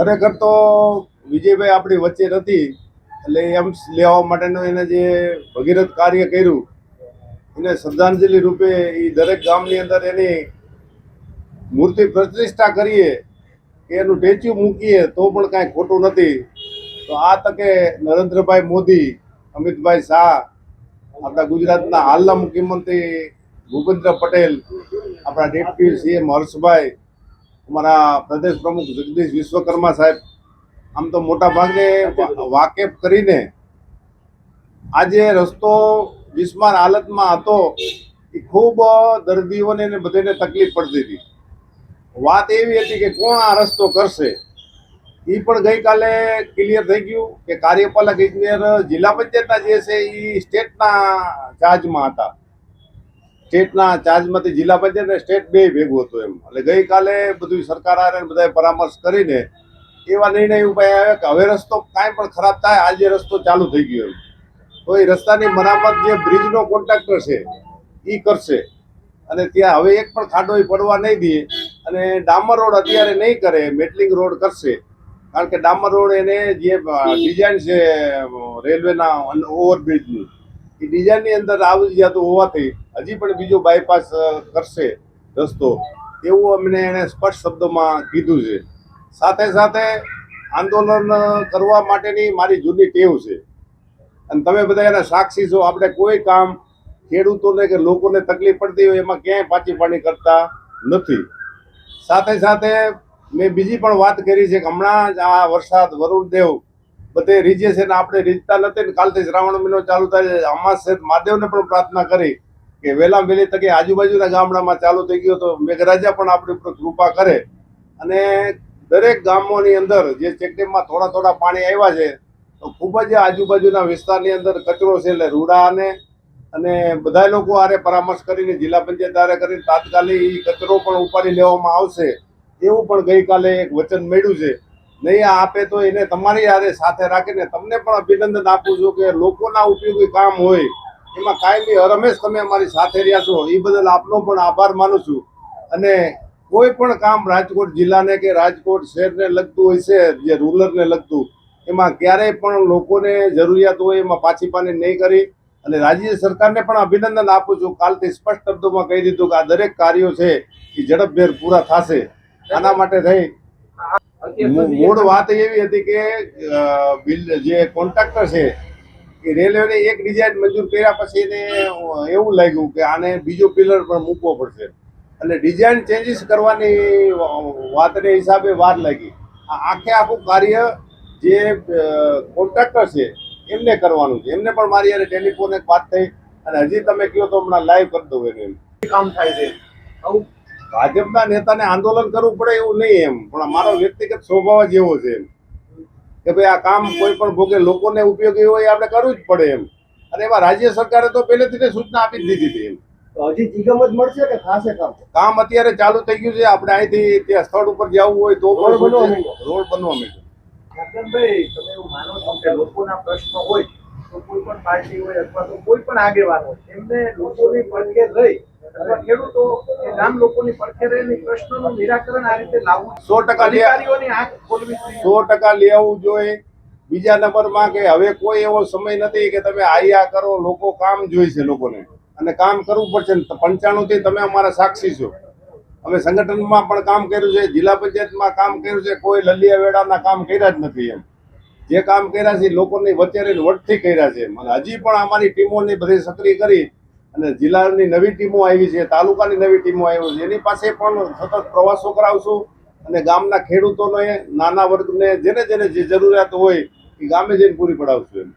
ખરેખર તો વિજયભાઈ આપણી વચ્ચે નથી, એટલે એમ્સ લેવા માટેનું એને જે ભગીરથ કાર્ય કર્યું એને શ્રદ્ધાંજલિ રૂપે એ દરેક ગામની અંદર એની મૂર્તિ પ્રતિષ્ઠા કરીએ કે એનું સ્ટેચ્યુ મૂકીએ તો પણ કાંઈ ખોટું નથી. તો આ તકે નરેન્દ્રભાઈ મોદી, અમિતભાઈ શાહ, આપણા ગુજરાતના હાલના મુખ્યમંત્રી ભૂપેન્દ્ર પટેલ, આપણા ડેપ્યુટી સીએમ હર્ષભાઈ, અમારા પ્રદેશ પ્રમુખ જગદીશ વિશ્વકર્મા સાહેબ, આમ તો મોટા ભાગે વાકેફ કરીને આજે રસ્તો બિસ્માર હાલતમાં હતો, એ ખૂબ દર્દીઓને ને બધાને તકલીફ પડતી હતી. વાત એવી હતી કે કોણ આ રસ્તો કરશે, એ પણ ગઈકાલે ક્લિયર થઈ ગયું કે કાર્યપાલક ઇજનેર જિલ્લા પંચાયતના જે છે એ સ્ટેટના ચાર્જમાં હતા. સ્ટેટના ચાર્જમાંથી જિલ્લા પંચાયત સ્ટેટ બે ભેગું હતું એમ. એટલે ગઈકાલે બધું સરકાર આરે બધાએ પરામર્શ કરીને એવા નિર્ણય ઉપાય આવ્યા કે હવે રસ્તો કાંઈ પણ ખરાબ થાય, આજે રસ્તો ચાલુ થઈ ગયો એમ. તો એ રસ્તાની મરામત જે બ્રિજનો કોન્ટ્રાક્ટર છે એ કરશે, અને ત્યાં હવે એક પણ ખાડો પડવા નહીં દે, અને ડામર રોડ અત્યારે નહીં કરે, મેટલિંગ રોડ કરશે. કારણ કે ડામર રોડ એને જે ડિઝાઇન છે રેલવેના ઓવરબ્રિજની, એ ડિઝાઇનની અંદર આવી જતું હોવાથી હજી પણ બીજો બાયપાસ કરશે રસ્તો, એવું અમને એને સ્પષ્ટ શબ્દોમાં કીધું છે. સાથે સાથે આંદોલન કરવા માટેની મારી જૂની ટેવ છે, અને તમે બધા એના સાક્ષી છો. આપણે કોઈ કામ ખેડૂતોને કે લોકોને તકલીફ પડતી હોય એમાં ક્યાંય પાછી પાણી કરતા નથી. સાથે સાથે મેં બીજી પણ વાત કરી છે કે હમણાં જ આ વરસાદ વરુણદેવ બધે રીજે છે ને આપણે રીજતા નથી ને કાલથી શ્રાવણ મહિનો ચાલુ થાય છે. અમાસ મહાદેવને પણ પ્રાર્થના કરી કે વહેલા વહેલી તકે આજુબાજુના ગામડામાં ચાલુ થઈ ગયો તો મેઘરાજા પણ આપણી ઉપર કૃપા કરે, અને દરેક ગામોની અંદર જે ચેકડેમમાં થોડા થોડા પાણી આવ્યા છે તો ખૂબ જ આજુબાજુના વિસ્તારની અંદર કચરો છે, એટલે રૂડાને અને બધા લોકો આરે પરામર્શ કરીને જિલ્લા પંચાયત આરે કરીને તાત્કાલિક કચરો પણ ઉપાડી લેવામાં આવશે, એવું પણ ગઈકાલે એક વચન મળ્યું છે. નહીં આપે તો એને તમારી હારે સાથે રાખીને તમને પણ અભિનંદન આપું છું કે લોકોના ઉપયોગી કામ હોય એમાં કાયમી હરમેશ તમે અમારી સાથે રહ્યા છો, એ બદલ આપનો પણ આભાર માનું છું. અને કોઈ પણ કામ રાજકોટ જિલ્લાને કે રાજકોટ શહેરને લગતું હોય છે, જે રૂરલને લગતું, એમાં ક્યારેય પણ લોકોને જરૂરિયાત હોય એમાં પાછી પાની નહીં કરી. અને રાજ્ય સરકારને પણ અભિનંદન આપું છું. કાલથી સ્પષ્ટ શબ્દોમાં કહી દીધું કે આ દરેક કાર્યો છે એ ઝડપભેર પૂરા થશે. આના માટે થઈ મૂળ વાત એવી હતી કે જે કોન્ટ્રાક્ટર છે એ રેલવેને એક ડિઝાઇન મંજૂર કર્યા પછી એને એવું લાગ્યું કે આને બીજો પિલર પણ મૂકવો પડશે, એટલે ડિઝાઇન ચેન્જીસ કરવાની વાતને હિસાબે વાર લાગી. આખે આખું કાર્ય જે કોન્ટ્રાક્ટર છે એમને કરવાનું છે. એમને પણ મારી યારે ટેલિફોન એક વાત થઈ, અને હજી તમે કહો તો હમણાં લાઈવ કરી દઉં એને કામ થાય છે. આવું ભાજપના નેતાને આંદોલન કરવું પડે એવું નહીં એમ, પણ મારો વ્યક્તિગત સ્વભાવ જ એવો છે એમ કે ભાઈ આ કામ કોઈ પણ ભોગે લોકોને ઉપયોગી હોય આપણે કરવું જ પડે એમ. અને એમાં રાજ્ય સરકારે તો પહેલેથી સૂચના આપી જ દીધી હતી એમ. હજી નિગમ જ મળશે કે થશે કામ અત્યારે ચાલુ થઈ ગયું છે. આપણે અહીંથી ત્યાં સ્થળ ઉપર જવું હોય તો રોડ બનવા માંડ્યો. ભાઈ તમે એવું માનો છો કે લોકોના પ્રશ્નો હોય તો કોઈ પણ પાર્ટી હોય અથવા તો કોઈ પણ આગેવાન હોય એમને લોકોની પડખે રહી અથવા ખેડૂતો કે ગામ લોકોની પડખે રહીને પ્રશ્નોનું નિરાકરણ આ રીતે લાવવું 100% અધિકારીઓની આંખ ખોલવી 100% લેવું જોઈએ. બીજા નંબરમાં કે હવે કોઈ એવો સમય નથી કે તમે આયા કરો, લોકો કામ જોઈ છે લોકોને, અને કામ કરવું પડશે. 95 થી તમે અમારા સાક્ષી છો. અમે સંગઠનમાં પણ કામ કર્યું છે, જિલ્લા પંચાયતમાં કામ કર્યું છે, કોઈ લલિયા વેડાના કામ કર્યા જ નથી એમ. જે કામ કર્યા છે લોકોની વચ્ચે રહીને વટથી કર્યા છે. અને હજી પણ અમારી ટીમોની બધી સક્રિય કરી, અને જિલ્લાની નવી ટીમો આવી છે, તાલુકાની નવી ટીમો આવી છે, એની પાસે પણ સતત પ્રવાસો કરાવશું. અને ગામના ખેડૂતોને, નાના વર્ગને જેને જેને જે જરૂરિયાત હોય એ ગામે જઈને પૂરી પડાવશું એમ.